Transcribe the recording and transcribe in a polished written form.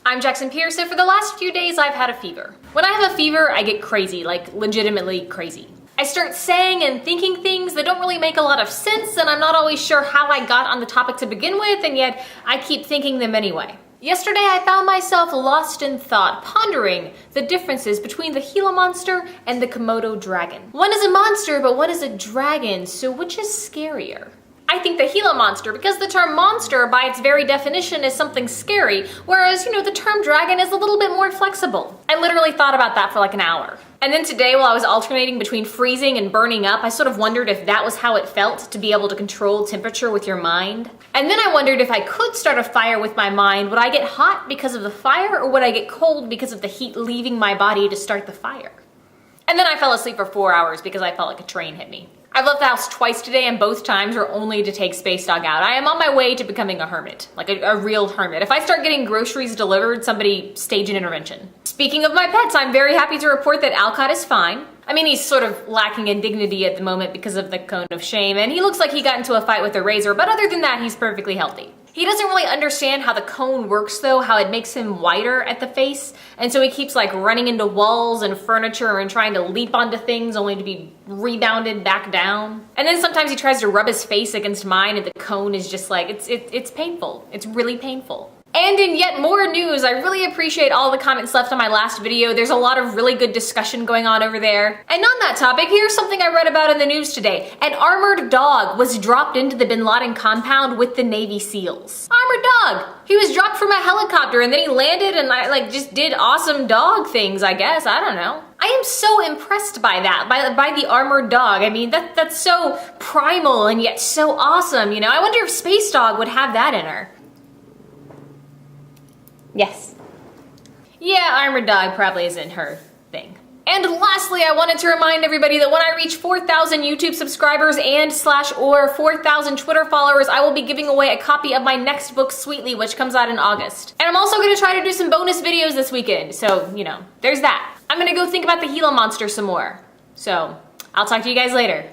I'm Jackson Pearce, and for the last few days I've had a fever. When I have a fever, I get crazy, like legitimately crazy. I start saying and thinking things that don't really make a lot of sense, and I'm not always sure how I got on the topic to begin with, and yet I keep thinking them anyway. Yesterday I found myself lost in thought, pondering the differences between the Gila Monster and the Komodo dragon. One is a monster, but one is a dragon, so which is scarier? I think the Gila Monster, because the term monster by its very definition is something scary, whereas, the term dragon is a little bit more flexible. I literally thought about that for like an hour. And then today, while I was alternating between freezing and burning up, I sort of wondered if that was how it felt to be able to control temperature with your mind. And then I wondered if I could start a fire with my mind, would I get hot because of the fire, or would I get cold because of the heat leaving my body to start the fire? And then I fell asleep for 4 hours because I felt like a train hit me. I've left the house twice today, and both times were only to take Space Dog out. I am on my way to becoming a hermit, like a real hermit. If I start getting groceries delivered, somebody stage an intervention. Speaking of my pets, I'm very happy to report that Alcott is fine. I mean, he's sort of lacking in dignity at the moment because of the cone of shame, and he looks like he got into a fight with a razor, but other than that, he's perfectly healthy. He doesn't really understand how the cone works though, how it makes him wider at the face, and so he keeps like running into walls and furniture and trying to leap onto things only to be rebounded back down. And then sometimes he tries to rub his face against mine and the cone is just like, it's painful. It's really painful. And in yet more news, I really appreciate all the comments left on my last video. There's a lot of really good discussion going on over there. And on that topic, here's something I read about in the news today. An armored dog was dropped into the Bin Laden compound with the Navy SEALs. Armored dog! He was dropped from a helicopter and then he landed and just did awesome dog things, I guess. I don't know. I am so impressed by that, by the armored dog. I mean, that's so primal and yet so awesome, I wonder if Space Dog would have that in her. Yes. Yeah, armored dog probably isn't her thing. And lastly, I wanted to remind everybody that when I reach 4,000 YouTube subscribers and/or 4,000 Twitter followers, I will be giving away a copy of my next book, Sweetly, which comes out in August. And I'm also going to try to do some bonus videos this weekend, so, there's that. I'm going to go think about the Gila Monster some more. So, I'll talk to you guys later.